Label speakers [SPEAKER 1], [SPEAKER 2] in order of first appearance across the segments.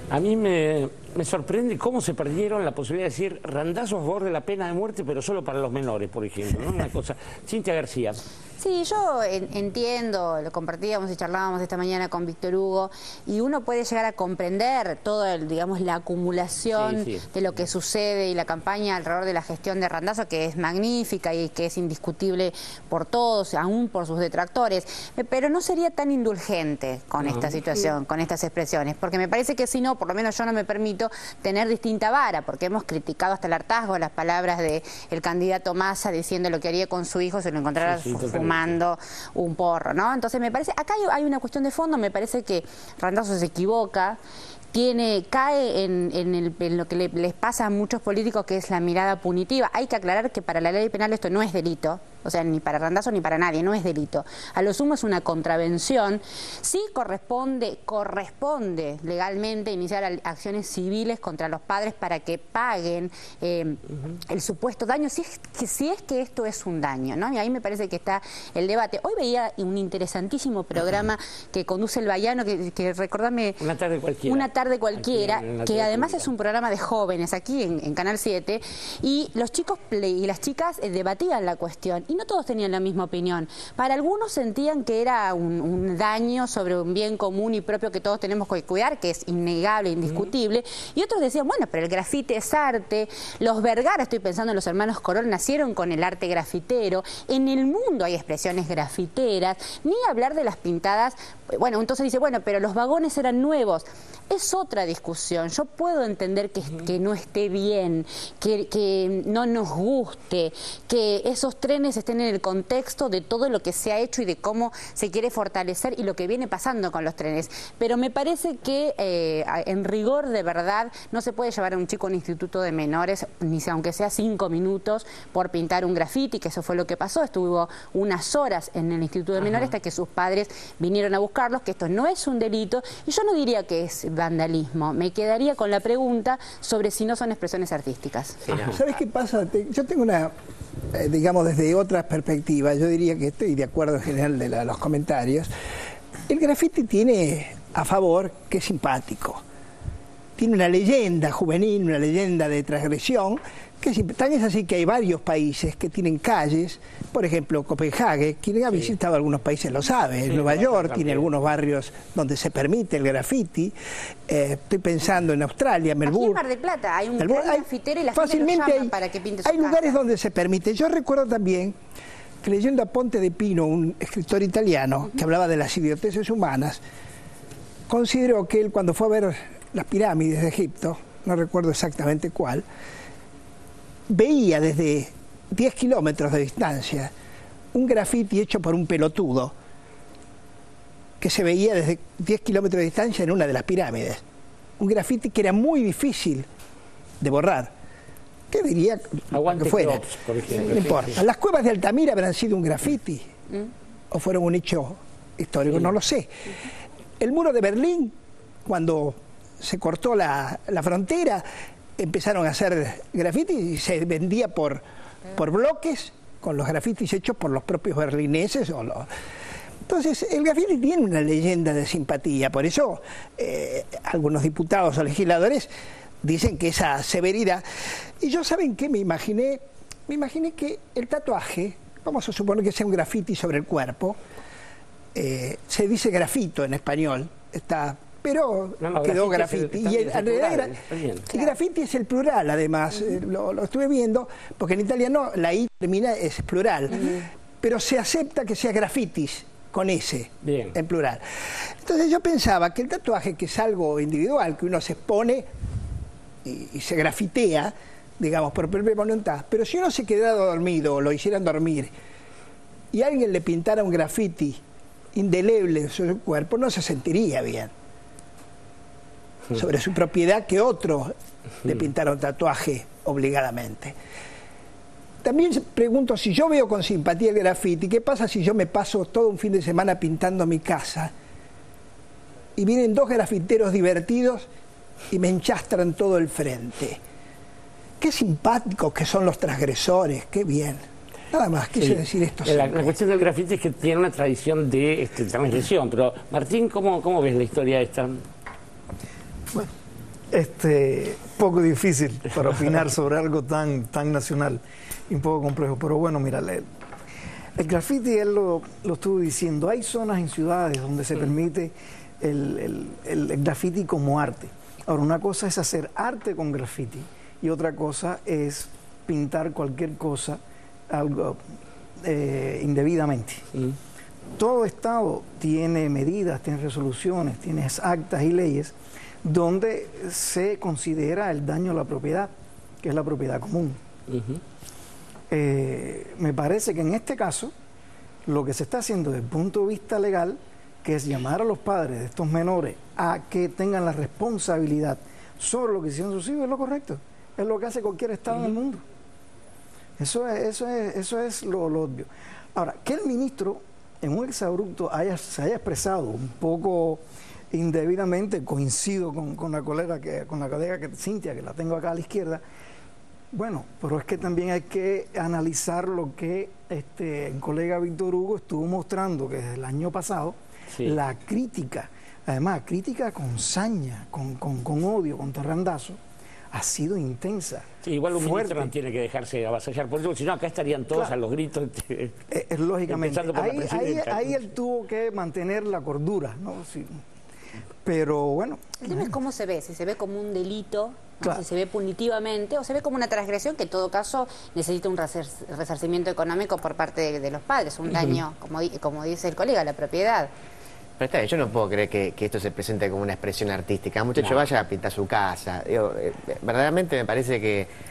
[SPEAKER 1] A mí me sorprende cómo se perdieron la posibilidad de decir Randazzo a favor de la pena de muerte, pero solo para los menores, por ejemplo, ¿no? Una cosa. Cintia García.
[SPEAKER 2] Sí, yo entiendo, lo compartíamos y charlábamos esta mañana con Víctor Hugo, y uno puede llegar a comprender toda, digamos, la acumulación de lo que sucede y la campaña alrededor de la gestión de Randazzo, que es magnífica y que es indiscutible por todos, aún por sus detractores, pero no sería tan indulgente con esta situación, con estas expresiones, porque me parece que si no, por lo menos yo no me permito tener distinta vara, porque hemos criticado hasta el hartazgo las palabras del candidato Massa diciendo lo que haría con su hijo si lo encontrara fumando un porro, ¿no? Entonces me parece, acá hay una cuestión de fondo, me parece que Randazzo se equivoca, cae en lo que les pasa a muchos políticos, que es la mirada punitiva. Hay que aclarar que para la ley penal esto no es delito, o sea, ni para Randazzo ni para nadie, no es delito. A lo sumo es una contravención. Sí corresponde legalmente iniciar acciones civiles contra los padres para que paguen el supuesto daño, si es que esto es un daño, ¿no? Y ahí me parece que está el debate. Hoy veía un interesantísimo programa que conduce el Baiano, que recordame... Una tarde cualquiera, que además es un programa de jóvenes aquí en Canal 7, y los chicos y las chicas debatían la cuestión, y no todos tenían la misma opinión. Para algunos sentían que era un daño sobre un bien común y propio que todos tenemos que cuidar, que es innegable, indiscutible, y otros decían, bueno, pero el grafite es arte, los Vergara, estoy pensando en los hermanos Corol, nacieron con el arte grafitero, en el mundo hay expresiones grafiteras, ni hablar de las pintadas. Bueno, entonces dice, bueno, pero los vagones eran nuevos. Es otra discusión. Yo puedo entender que no esté bien, que no nos guste, que esos trenes estén en el contexto de todo lo que se ha hecho y de cómo se quiere fortalecer y lo que viene pasando con los trenes. Pero me parece que en rigor de verdad no se puede llevar a un chico a un instituto de menores, ni aunque sea 5 minutos, por pintar un grafiti, que eso fue lo que pasó. Estuvo unas horas en el instituto de menores hasta que sus padres vinieron a buscarlos, que esto no es un delito, y yo no diría que es vandalismo. Me quedaría con la pregunta sobre si no son expresiones artísticas.
[SPEAKER 3] ¿Sabes qué pasa? Yo tengo una, digamos, desde otra perspectiva, yo diría que estoy de acuerdo en general de los comentarios. El graffiti tiene a favor que es simpático. Tiene una leyenda juvenil, una leyenda de transgresión, que tan es así que hay varios países que tienen calles, por ejemplo, Copenhague, quien ha visitado algunos países lo sabe, Nueva York tiene algunos barrios donde se permite el graffiti, estoy pensando en Australia, Melbourne.
[SPEAKER 2] Aquí en Mar del Plata hay un gran grafitero y la gente lo llama para que pinte su
[SPEAKER 3] casa. Hay lugares donde se permite. Yo recuerdo también que leyendo a Ponte de Pino, un escritor italiano que hablaba de las idioteces humanas, consideró que él, cuando fue a ver las pirámides de Egipto, no recuerdo exactamente cuál, veía desde 10 kilómetros de distancia un grafiti hecho por un pelotudo que se veía desde 10 kilómetros de distancia en una de las pirámides. Un grafiti que era muy difícil de borrar. ¿Qué diría que fuera?
[SPEAKER 1] Crops, por ejemplo.
[SPEAKER 3] No importa. ¿Las cuevas de Altamira habrán sido un grafiti? ¿O fueron un hecho histórico? No lo sé. El muro de Berlín, cuando se cortó la frontera, empezaron a hacer grafitis y se vendía por bloques, con los grafitis hechos por los propios berlineses. Entonces, el grafiti tiene una leyenda de simpatía, por eso algunos diputados o legisladores dicen que esa severidad... Y yo, ¿saben qué? Me imaginé que el tatuaje, vamos a suponer que sea un grafiti sobre el cuerpo, se dice grafito en español, pero quedó grafiti. Y en realidad el grafiti es el plural, además, lo estuve viendo, porque en italiano la I termina, es plural, pero se acepta que sea grafitis, con S, en plural. Entonces yo pensaba que el tatuaje, que es algo individual, que uno se expone y se grafitea, digamos, por propia voluntad, pero si uno se quedara dormido o lo hicieran dormir y alguien le pintara un grafiti indeleble sobre su cuerpo, no se sentiría bien sobre su propiedad que otro le pintara un tatuaje obligadamente. También pregunto, si yo veo con simpatía el grafiti, ¿qué pasa si yo me paso todo un fin de semana pintando mi casa y vienen dos grafiteros divertidos y me enchastran todo el frente? Qué simpáticos que son los transgresores, qué bien. Nada más quise decir esto.
[SPEAKER 1] La cuestión del grafiti es que tiene una tradición de transgresión, pero Martín, ¿cómo ves la historia esta?
[SPEAKER 4] Bueno, poco difícil para opinar sobre algo tan nacional y un poco complejo. Pero bueno, mira, el graffiti, él lo estuvo diciendo, hay zonas en ciudades donde se permite el graffiti como arte. Ahora, una cosa es hacer arte con graffiti y otra cosa es pintar cualquier cosa algo indebidamente. Todo estado tiene medidas, tiene resoluciones, tiene actas y leyes donde se considera el daño a la propiedad, que es la propiedad común. Me parece que en este caso lo que se está haciendo desde el punto de vista legal, que es llamar a los padres de estos menores a que tengan la responsabilidad sobre lo que hicieron sus hijos, es lo correcto. Es lo que hace cualquier estado en el mundo. Eso es lo obvio. Ahora, que el ministro en un exabrupto se haya expresado un poco indebidamente, coincido con la colega Cintia, que la tengo acá a la izquierda. Bueno, pero es que también hay que analizar lo que el colega Víctor Hugo estuvo mostrando, que desde el año pasado, la crítica, además crítica con saña, con odio, contra Randazzo, ha sido intensa.
[SPEAKER 1] Sí, igual un ministro no tiene que dejarse avasallar por eso, si no acá estarían todos a los gritos.
[SPEAKER 4] Lógicamente, ahí él tuvo que mantener la cordura, ¿no? Sí. Pero bueno.
[SPEAKER 2] El tema es cómo se ve, si se ve como un delito, ¿no? Si se ve punitivamente o se ve como una transgresión que en todo caso necesita un resarcimiento económico por parte de los padres, un daño, como dice el colega, a la propiedad.
[SPEAKER 5] Pero está bien, yo no puedo creer que esto se presente como una expresión artística. Muchacho, vaya a pintar su casa. Verdaderamente me parece que...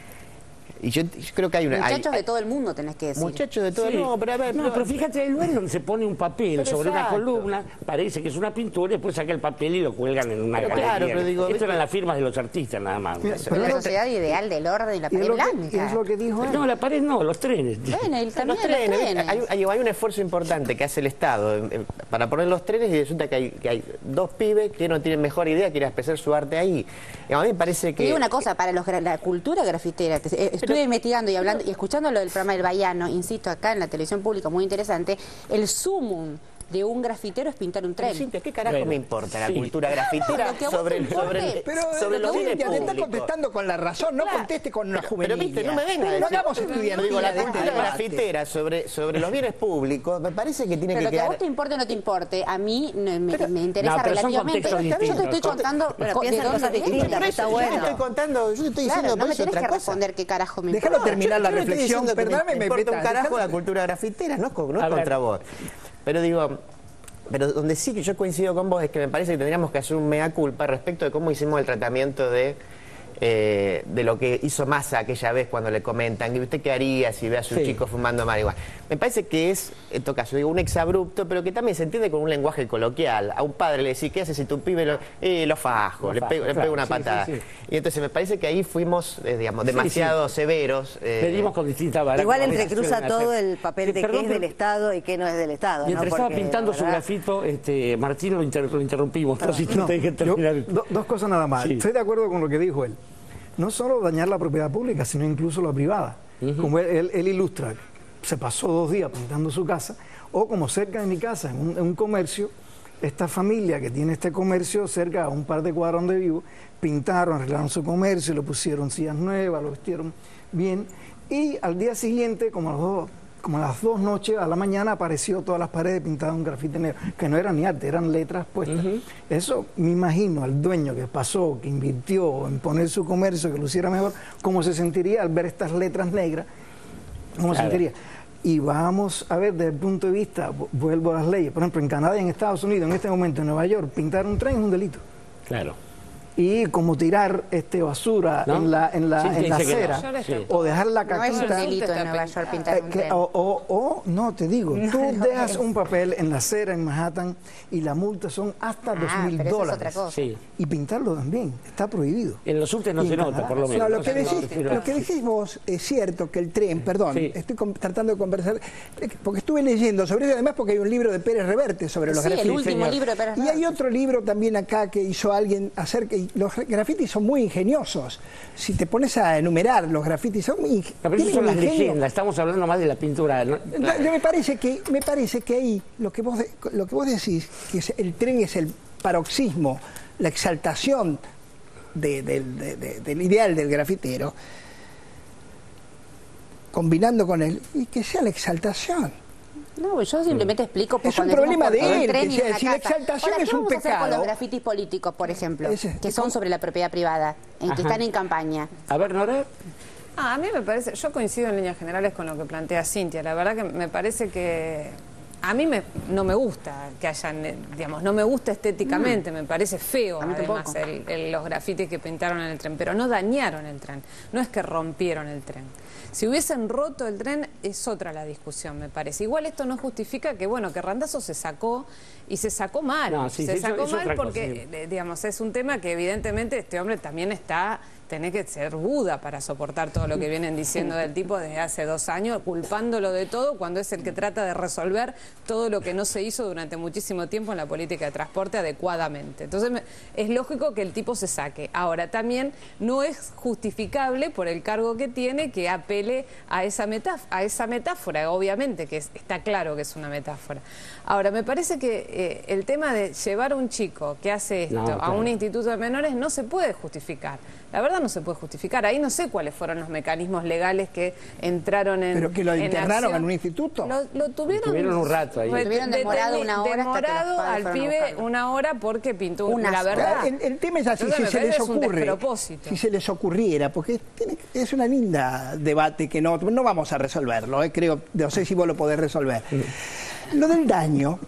[SPEAKER 5] Y yo creo que hay una...
[SPEAKER 2] Muchachos de todo el mundo tenés que decir.
[SPEAKER 5] Muchachos de todo el mundo, pero a ver...
[SPEAKER 1] No, pero fíjate, el lugar donde se pone un papel sobre una columna, parece que es una pintura, y después saca el papel y lo cuelgan en una galería. Claro, pero digo... Esto eran las firmas de los artistas, nada más.
[SPEAKER 2] Pero la sociedad ideal del orden y la pared blanca.
[SPEAKER 4] Es lo que dijo él.
[SPEAKER 1] No, la pared no, los trenes.
[SPEAKER 2] Bueno, y también
[SPEAKER 5] los trenes. Hay un esfuerzo importante que hace el Estado para poner los trenes y resulta que hay dos pibes que no tienen mejor idea que ir a expresar su arte ahí. Y a mí me parece que...
[SPEAKER 2] Y una cosa, para la cultura grafitera, estuve investigando y hablando y escuchando lo del programa del Bahiano, insisto, acá en la televisión pública, muy interesante, el sumum de un grafitero es pintar un tren.
[SPEAKER 5] Cintia, ¿qué carajo me importa la cultura grafitera sobre los bienes públicos?
[SPEAKER 3] Te está contestando con la razón, no conteste con una juvenil.
[SPEAKER 5] Pero viste, no me venga a decir.
[SPEAKER 3] No hagamos estudiantil.
[SPEAKER 5] Digo, la cultura grafitera sobre los bienes públicos, me parece que tiene que quedar...
[SPEAKER 2] Pero que a vos te importe o no te importe, a mí me interesa relativamente. Yo te estoy contando de dónde viene.
[SPEAKER 5] Está bueno. Yo te estoy diciendo
[SPEAKER 2] no me
[SPEAKER 5] tenés
[SPEAKER 2] que responder qué carajo me
[SPEAKER 3] importa. Déjalo terminar la reflexión.
[SPEAKER 5] Perdóname, me importa un carajo la cultura grafitera, no es contra vos. Pero digo... Pero donde sí que yo coincido con vos es que me parece que tendríamos que hacer un mea culpa respecto de cómo hicimos el tratamiento de lo que hizo Massa aquella vez cuando le comentan, ¿y usted qué haría si ve a su chico fumando marihuana? Me parece que es, en todo caso, digo, un exabrupto, pero que también se entiende con un lenguaje coloquial. A un padre le decís, ¿qué hace si tu pibe lo fajo? Le pego una patada. Y entonces me parece que ahí fuimos, digamos, demasiado severos.
[SPEAKER 1] Pedimos con distintas variantes.
[SPEAKER 6] Igual entrecruza todo el papel de qué es del Estado y qué no es del Estado.
[SPEAKER 1] Mientras estaba pintando su grafito, Martín lo interrumpimos.
[SPEAKER 4] Dos cosas nada más. Estoy de acuerdo con lo que dijo él. No solo dañar la propiedad pública, sino incluso la privada. Como él ilustra, se pasó 2 días pintando su casa, o como cerca de mi casa, en un comercio, esta familia que tiene este comercio cerca a un par de cuadras donde vivo, pintaron, arreglaron su comercio, le pusieron sillas nuevas, lo vistieron bien, y al día siguiente, como a las 2 noches, a la mañana, apareció todas las paredes pintadas un grafite negro, que no era ni arte, eran letras puestas. Eso me imagino al dueño que pasó, que invirtió en poner su comercio, que lo hiciera mejor, cómo se sentiría al ver estas letras negras, cómo se sentiría. Y vamos a ver desde el punto de vista, vuelvo a las leyes, por ejemplo, en Canadá y en Estados Unidos, en este momento en Nueva York, pintar un tren es un delito.
[SPEAKER 1] Claro.
[SPEAKER 4] Y como tirar basura en la acera o dejar la caquita.
[SPEAKER 2] No es un delito en Nueva York pintar un tren.
[SPEAKER 4] No, te digo, tú dejas un papel en la acera en Manhattan y la multa son hasta $2.000. Y pintarlo también, está prohibido.
[SPEAKER 1] En los subtes no se nota, por lo menos.
[SPEAKER 3] Lo que decís vos es cierto que el tren, perdón, estoy tratando de conversar, porque estuve leyendo sobre eso, además porque hay un libro de Pérez Reverte sobre los grafitis.
[SPEAKER 2] El último libro de Pérez Reverte.
[SPEAKER 3] Y hay otro libro también acá que hizo alguien acerca... Los grafitis son muy ingeniosos. Si te pones a enumerar, los grafitis son muy ingeniosos.
[SPEAKER 1] Pero eso son las leyendas, estamos hablando más de la pintura. ¿No?
[SPEAKER 3] Me parece que ahí lo que vos decís, que el tren es el paroxismo, la exaltación del ideal del grafitero, combinando con él, y que sea la exaltación.
[SPEAKER 2] No, yo simplemente explico...
[SPEAKER 3] Es un problema de él, que si la exaltación es un pecado... ¿Qué vamos a hacer
[SPEAKER 2] con los grafitis políticos, por ejemplo, que son sobre la propiedad privada, que están en campaña?
[SPEAKER 1] A ver, Nora...
[SPEAKER 7] A mí me parece, yo coincido en líneas generales con lo que plantea Cintia, la verdad que me parece que a mí no me gusta que hayan, digamos, no me gusta estéticamente, me parece feo además los grafitis que pintaron en el tren, pero no dañaron el tren, no es que rompieron el tren. Si hubiesen roto el tren es otra la discusión, me parece. Igual esto no justifica que, bueno, que Randazzo se sacó y se sacó mal. No, sí, se sacó mal porque, digamos, es un tema que evidentemente este hombre también tenés que ser Buda para soportar todo lo que vienen diciendo del tipo desde hace 2 años, culpándolo de todo cuando es el que trata de resolver todo lo que no se hizo durante muchísimo tiempo en la política de transporte adecuadamente. Entonces es lógico que el tipo se saque. Ahora, también no es justificable por el cargo que tiene que apele a esa metáfora, obviamente, que está claro que es una metáfora. Ahora, me parece que el tema de llevar a un chico que hace esto a un instituto de menores no se puede justificar. La verdad no se puede justificar. Ahí no sé cuáles fueron los mecanismos legales que entraron en
[SPEAKER 3] ¿Pero que lo internaron en un instituto?
[SPEAKER 2] Lo tuvieron
[SPEAKER 1] un rato ahí.
[SPEAKER 2] Tuvieron demorado una hora
[SPEAKER 7] demorado al pibe una hora porque pintó la verdad.
[SPEAKER 3] El tema es así, si se les ocurre, si se les ocurriera, porque es una linda debate que no vamos a resolverlo, creo, no sé si vos lo podés resolver. Lo del daño,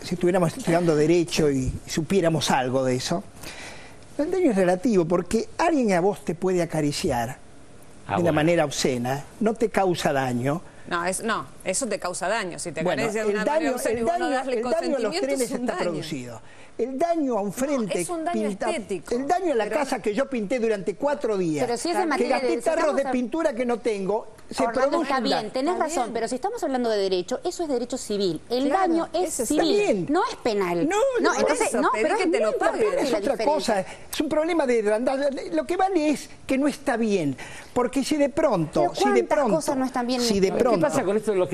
[SPEAKER 3] si estuviéramos estudiando Derecho y supiéramos algo de eso, el daño es relativo, porque alguien a vos te puede acariciar de una manera obscena, no te causa daño.
[SPEAKER 7] No, eso te causa daño. Si te acaricia de una manera obscena y vos no darle consentimiento,
[SPEAKER 3] el daño a los trenes está producido. El daño a un frente
[SPEAKER 7] es un daño estético.
[SPEAKER 3] El daño a la casa que yo pinté durante 4 días.
[SPEAKER 2] Pero si es en
[SPEAKER 3] que
[SPEAKER 2] materia
[SPEAKER 3] gasté tarros de pintura que no tengo.
[SPEAKER 2] Orlando, está bien, tenés razón, pero si estamos hablando de derecho, eso es derecho civil. El daño es civil, no es penal.
[SPEAKER 7] pero es que te lo paguen.
[SPEAKER 3] Es otra cosa, es un problema de Randazzo. Lo que vale es que no está bien, porque si de pronto,
[SPEAKER 2] cosas no están bien.
[SPEAKER 1] ¿Qué pasa con esto de lo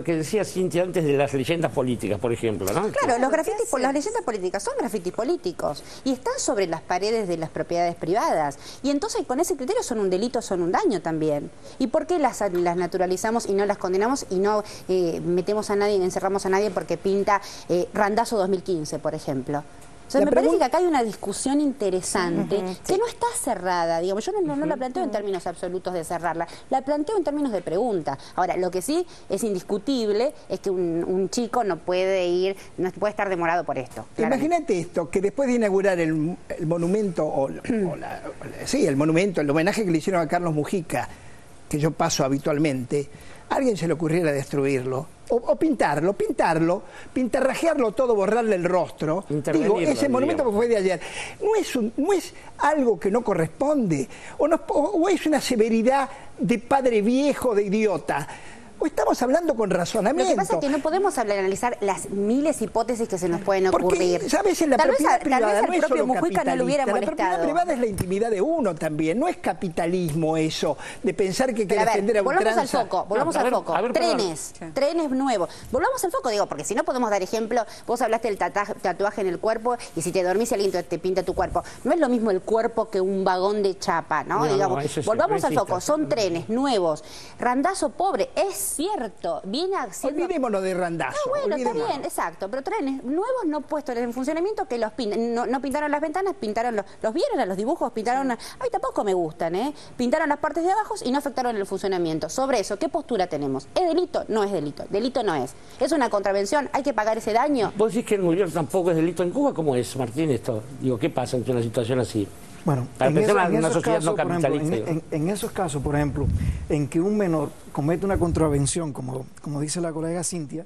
[SPEAKER 1] que decía Cintia antes de las leyendas políticas, por ejemplo, ¿no?
[SPEAKER 2] Claro, los grafitis, las leyendas políticas son grafitis políticos y están sobre las paredes de las propiedades privadas. Y entonces con ese criterio son un delito, son un daño también. ¿Y por qué las naturalizamos y no las condenamos y no metemos a nadie, encerramos a nadie porque pinta Randazzo 2015, por ejemplo? O sea, me parece que acá hay una discusión interesante que no está cerrada, digamos, yo no la planteo en términos absolutos de cerrarla, la planteo en términos de pregunta. Ahora, lo que sí es indiscutible es que un chico no puede estar demorado por esto.
[SPEAKER 3] Imagínate esto, que después de inaugurar el monumento, el homenaje que le hicieron a Carlos Mujica, que yo paso habitualmente, a alguien se le ocurriera destruirlo, o pintarrajearlo todo, borrarle el rostro. Digo, ese monumento que fue de ayer, no es algo que no corresponde, o es una severidad de padre viejo, de idiota. O estamos hablando con razonamiento.
[SPEAKER 2] Lo que pasa es que no podemos analizar las miles de hipótesis que se nos pueden ocurrir.
[SPEAKER 3] Porque, ¿sabes? En la propiedad privada
[SPEAKER 2] no es solo Mujica no lo hubiera molestado.
[SPEAKER 3] La propiedad privada es la intimidad de uno también. No es capitalismo eso, de pensar que hay que defender a ultranza.
[SPEAKER 2] Volvamos al foco. Trenes nuevos. Volvamos al foco, digo, porque si no podemos dar ejemplo. Vos hablaste del tatuaje en el cuerpo y si te dormís alguien te pinta tu cuerpo. No es lo mismo el cuerpo que un vagón de chapa, ¿no? Digamos, volvamos al foco. Son trenes nuevos. Randazzo pobre, es cierto, viene haciendo...
[SPEAKER 3] Olvidémonos de Randazzo.
[SPEAKER 2] Bueno, está bien, exacto, pero trenes nuevos no puestos en funcionamiento que los pintan, no pintaron las ventanas, pintaron los vieron a los dibujos, pintaron... A mí tampoco me gustan, pintaron las partes de abajo y no afectaron el funcionamiento. Sobre eso, ¿qué postura tenemos? ¿Es delito? No es delito, delito no es. ¿Es una contravención? ¿Hay que pagar ese daño?
[SPEAKER 1] ¿Vos decís que en New York tampoco es delito? ¿En Cuba cómo es, Martín, esto? Digo, ¿qué pasa ante una situación así?
[SPEAKER 4] Bueno, en esos casos, por ejemplo, en que un menor comete una contravención, como dice la colega Cintia,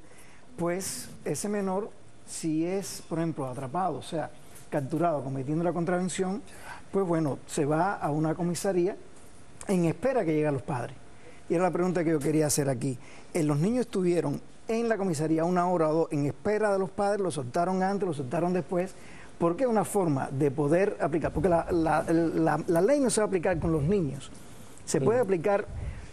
[SPEAKER 4] pues ese menor, si es, por ejemplo, atrapado, o sea, capturado cometiendo la contravención, pues bueno, se va a una comisaría en espera que lleguen los padres. Y era la pregunta que yo quería hacer aquí. Los niños estuvieron en la comisaría 1 hora o 2 en espera de los padres, los soltaron antes, los soltaron después, porque es una forma de poder aplicar, porque la ley no se va a aplicar con los niños, se puede aplicar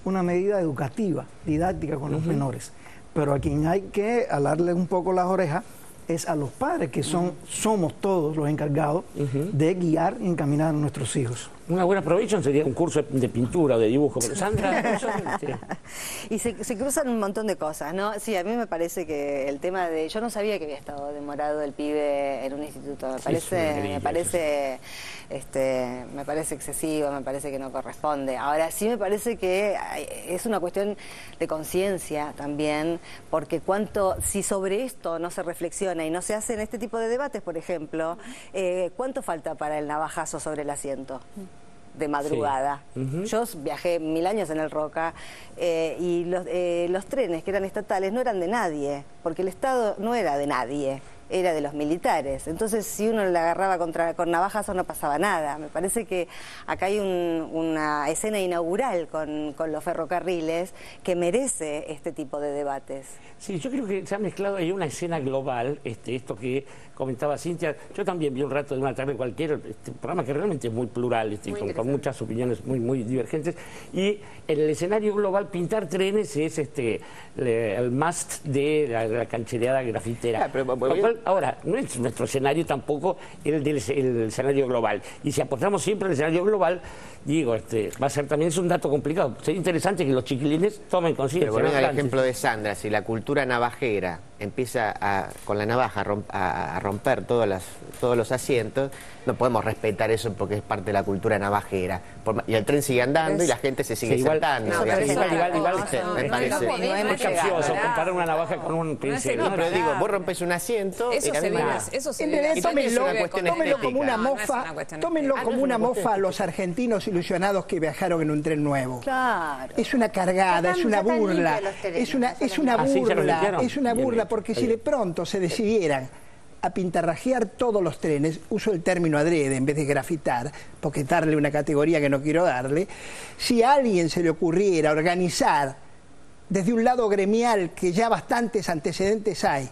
[SPEAKER 4] una medida educativa, didáctica con los menores, pero a quien hay que alarle un poco las orejas es a los padres, que somos todos los encargados de guiar y encaminar a nuestros hijos.
[SPEAKER 1] Una buena provision sería un curso de pintura o de dibujo, pero Sandra...
[SPEAKER 6] Y se cruzan un montón de cosas, ¿no? Sí, a mí me parece que el tema de... Yo no sabía que había estado demorado el pibe en un instituto, me parece excesivo, me parece que no corresponde. Ahora sí me parece que es una cuestión de conciencia también, porque si sobre esto no se reflexiona y no se hacen este tipo de debates, por ejemplo, ¿cuánto falta para el navajazo sobre el asiento de madrugada? Sí. Yo viajé 1000 años en el Roca y los trenes que eran estatales no eran de nadie, porque el Estado no era de nadie, era de los militares. Entonces, si uno le agarraba con navajas, no pasaba nada. Me parece que acá hay una escena inaugural con los ferrocarriles que merece este tipo de debates.
[SPEAKER 1] Sí, yo creo que se ha mezclado ahí una escena global, esto que comentaba Cintia. Yo también vi un rato de una tarde cualquiera, este programa que realmente es muy plural, con muchas opiniones muy divergentes. Y en el escenario global, pintar trenes es el must de la canchereada grafitera. Ahora, no es nuestro escenario tampoco el escenario global. Y si apostamos siempre al escenario global, digo, va a ser también un dato complicado. Sería interesante que los chiquilines tomen conciencia.
[SPEAKER 5] Pero volviendo al ejemplo de Sandra, si la cultura navajera empieza con la navaja a romper todos los asientos, no podemos respetar eso porque es parte de la cultura navajera. Y el tren sigue andando y la gente se sigue sentando.
[SPEAKER 1] Me parece muy capcioso comparar una navaja con un pincel.
[SPEAKER 5] No, pero digo, vos rompes un asiento y la misma...
[SPEAKER 3] Tómenlo como una mofa, tómenlo como una mofa a los argentinos ilusionados que viajaron en un tren nuevo.
[SPEAKER 6] Claro.
[SPEAKER 3] Es una cargada, es una burla, es una burla, porque si de pronto se decidieran a pintarrajear todos los trenes, uso el término adrede en vez de grafitar, porque darle una categoría que no quiero darle, si a alguien se le ocurriera organizar desde un lado gremial, que ya bastantes antecedentes hay,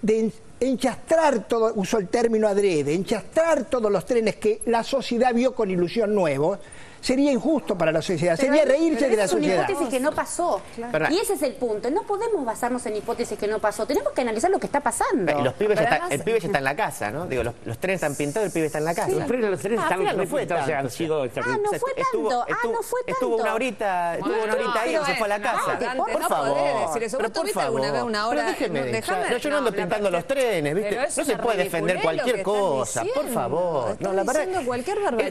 [SPEAKER 3] de enchastrar todo, uso el término adrede, enchastrar todos los trenes que la sociedad vio con ilusión nuevos, sería injusto para la sociedad, sería reírse de la sociedad.
[SPEAKER 2] Es una hipótesis que no pasó. Claro. Y ese es el punto. No podemos basarnos en hipótesis que no pasó. Tenemos que analizar lo que está pasando.
[SPEAKER 5] Y los pibes el pibe ya está en la casa, ¿no? Digo, los trenes están pintados, el pibe está en la casa.
[SPEAKER 1] Sí. Los trenes están pintados, han sido...
[SPEAKER 2] no fue tanto.
[SPEAKER 5] Estuvo una horita ahí y se fue a la casa.
[SPEAKER 7] Por favor. Pero por favor. ¿Alguna vez una hora?
[SPEAKER 5] Yo no ando pintando los trenes, ¿viste? No se puede defender cualquier cosa, por favor. No, la verdad,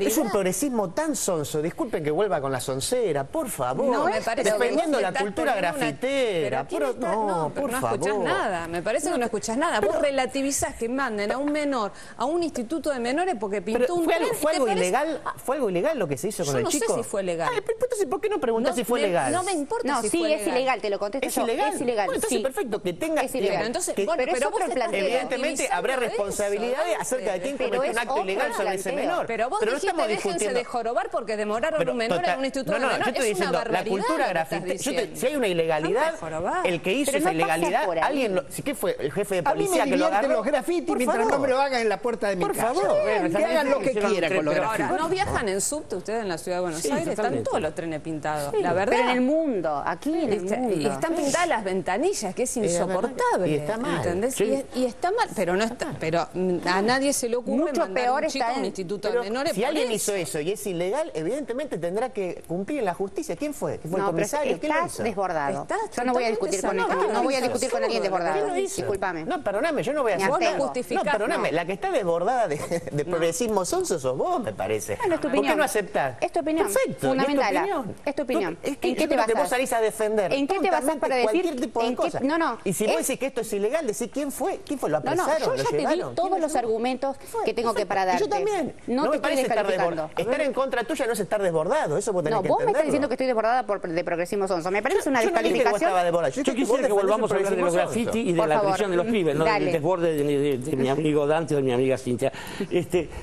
[SPEAKER 5] es un progresismo tan sonso. Disculpen que vuelva con la soncera, por favor.
[SPEAKER 7] No, me parece
[SPEAKER 5] defendiendo la cultura grafitera.
[SPEAKER 7] No escuchás nada. Me parece que no escuchás nada. Vos relativizás que manden a un menor a un instituto de menores porque pintó un tren.
[SPEAKER 5] ¿Fue algo ilegal lo que se hizo con el chico?
[SPEAKER 7] Yo no sé si fue legal.
[SPEAKER 5] Entonces, ¿por qué no preguntás si fue legal?
[SPEAKER 7] No me importa si fue legal.
[SPEAKER 2] No, sí, es ilegal, te lo contesto yo.
[SPEAKER 5] ¿Es ilegal? Bueno, entonces, perfecto, que tenga...
[SPEAKER 2] Es ilegal.
[SPEAKER 7] Pero vos
[SPEAKER 5] evidentemente habrá responsabilidades acerca de quién cometió un acto ilegal sobre ese menor.
[SPEAKER 7] Pero vos dijiste, déjense de jorobar porque demoraron un menor en un instituto de menores.
[SPEAKER 5] Yo estoy diciendo, la cultura grafitera, si hay una ilegalidad, el que hizo esa ilegalidad, alguien, ¿qué fue? El jefe de policía que lo agarró.
[SPEAKER 3] Los grafitis mientras no me lo hagan en la puerta de mi casa.
[SPEAKER 5] Por favor.
[SPEAKER 3] Que hagan lo que quieran con los grafitis.
[SPEAKER 7] ¿No viajan en subte ustedes en la ciudad de Buenos Aires? Están todos los trenes pintados, la verdad.
[SPEAKER 2] Pero en el mundo, aquí en el mundo.
[SPEAKER 7] Y están pintadas las ventanillas, que es insoportable.
[SPEAKER 5] Y está mal.
[SPEAKER 7] ¿Entendés? Y está mal, pero no está. Pero a nadie se le ocurre mandar a un chico a un instituto de menores.
[SPEAKER 5] Si alguien hizo eso y es ilegal, evidentemente tendrá que cumplir en la justicia. ¿Quién fue? ¿Quién fue el comisario? ¿Quién lo hizo?
[SPEAKER 2] Desbordado. Yo no voy a discutir con alguien desbordado.
[SPEAKER 5] ¿Quién lo hizo?
[SPEAKER 2] Discúlpame.
[SPEAKER 5] No, perdóname, yo no voy a hacer. No, perdóname, la que está desbordada de progresismo sonso sos vos, me parece.
[SPEAKER 2] Bueno, es tu opinión.
[SPEAKER 5] ¿Por qué no aceptar?
[SPEAKER 2] Es tu opinión.
[SPEAKER 5] Perfecto.
[SPEAKER 2] Fundamental. Es tu opinión.
[SPEAKER 5] ¿En qué te basás? Vos salís a defender.
[SPEAKER 2] ¿En qué te basás para decir
[SPEAKER 5] cualquier tipo de cosa?
[SPEAKER 2] No.
[SPEAKER 5] Y si vos decís que esto es ilegal, decís quién fue. ¿Quién fue? ¿Lo apresaron?
[SPEAKER 2] Yo ya te di todos los argumentos que tengo que para darte.
[SPEAKER 5] Yo también.
[SPEAKER 2] No te
[SPEAKER 5] parece estar desbordado. Estar en contra tuya no es estar desbordado. Eso vos tenés que entenderlo.
[SPEAKER 2] Vos me estás diciendo que estoy desbordada de progresismo sonso. Me parece una descalificación.
[SPEAKER 1] Yo quisiera que volvamos a hablar de los graffiti y de la presión de los pibes, no del desborde de mi amigo Dante o de mi amiga Cintia.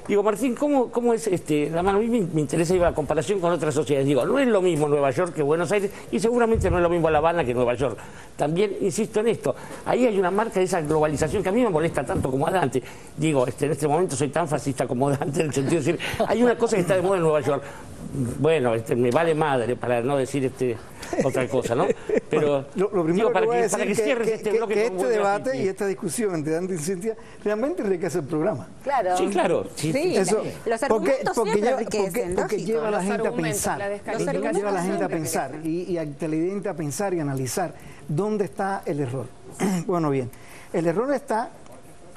[SPEAKER 1] Digo, Martín, ¿cómo es la mano? A mí me interesa la comparación con otras sociedades. Digo, no es lo mismo Nueva York que Buenos Aires y seguramente no es lo mismo La Habana que Nueva York. También insisto en esto, ahí hay una marca de esa globalización que a mí me molesta tanto como a Dante. Digo, en este momento soy tan fascista como Dante en el sentido de decir, hay una cosa que está de moda en Nueva York. Bueno, me vale madre, para no decir otra cosa, ¿no? Pero
[SPEAKER 4] bueno, lo primero
[SPEAKER 1] para
[SPEAKER 4] que voy a decir
[SPEAKER 1] para que cierres este bloque
[SPEAKER 4] que
[SPEAKER 1] con
[SPEAKER 4] este
[SPEAKER 1] buen
[SPEAKER 4] debate
[SPEAKER 1] graffiti.
[SPEAKER 4] y esta discusión entre Dante y Cintia realmente enriquece el programa.
[SPEAKER 6] Claro.
[SPEAKER 1] Sí, claro. Sí,
[SPEAKER 2] Sí,
[SPEAKER 4] Eso,
[SPEAKER 2] los argumentos siempre enriquecen,
[SPEAKER 4] porque
[SPEAKER 2] lógico.
[SPEAKER 4] lleva a la
[SPEAKER 7] Los
[SPEAKER 4] gente a
[SPEAKER 7] argumentos,
[SPEAKER 4] pensar.
[SPEAKER 7] la descalificación
[SPEAKER 4] Lleva a la gente a
[SPEAKER 7] siempre
[SPEAKER 4] pensar y a televidente a pensar y analizar dónde está el error. Bueno, bien, el error está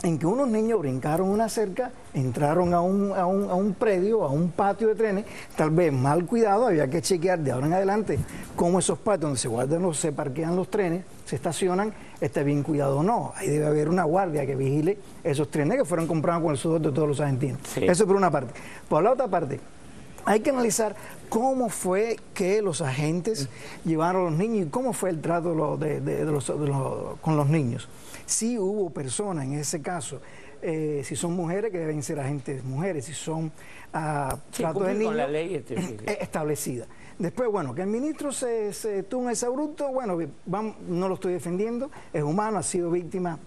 [SPEAKER 4] en que unos niños brincaron una cerca, entraron a un predio, a un patio de trenes, tal vez mal cuidado, había que chequear de ahora en adelante cómo esos patios donde se guardan se parquean los trenes, se estacionan, está bien cuidado o no. Ahí debe haber una guardia que vigile esos trenes que fueron comprados con el sudor de todos los argentinos.
[SPEAKER 1] Sí.
[SPEAKER 4] Eso por una parte. Por la otra parte, hay que analizar cómo fue que los agentes llevaron a los niños y cómo fue el trato con los niños. Si hubo personas en ese caso, si son mujeres que deben ser agentes mujeres, si son trato de niños,
[SPEAKER 1] con la ley
[SPEAKER 4] establecida. Después, bueno, que el ministro se tuvo un exabrupto, bueno, no lo estoy defendiendo, es humano, ha sido víctima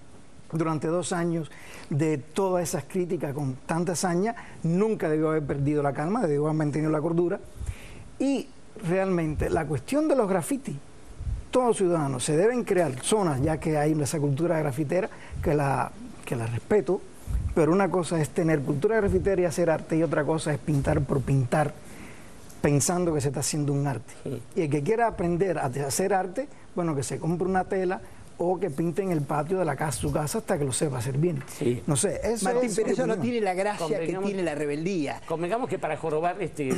[SPEAKER 4] durante 2 años de todas esas críticas con tanta hazaña, nunca debió haber perdido la calma, debió haber mantenido la cordura. Y realmente la cuestión de los grafitis, todos ciudadanos se deben crear zonas, ya que hay esa cultura grafitera, que la respeto, pero una cosa es tener cultura grafitera y hacer arte, y otra cosa es pintar por pintar, pensando que se está haciendo un arte.
[SPEAKER 1] Sí.
[SPEAKER 4] Y el que quiera aprender a hacer arte, bueno, que se compre una tela o que pinte en el patio de su casa hasta que lo sepa hacer bien.
[SPEAKER 1] Sí.
[SPEAKER 4] No sé, eso
[SPEAKER 3] Martín,
[SPEAKER 4] es
[SPEAKER 3] pero
[SPEAKER 4] mi
[SPEAKER 3] eso no
[SPEAKER 4] opinión.
[SPEAKER 3] tiene la gracia que tiene la rebeldía.
[SPEAKER 1] Convengamos que para jorobar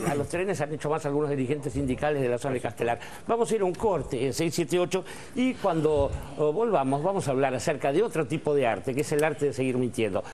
[SPEAKER 1] a los trenes han hecho más algunos dirigentes sindicales de la zona de Castelar. Vamos a ir a un corte en 678 y cuando volvamos vamos a hablar acerca de otro tipo de arte, que es el arte de seguir mintiendo.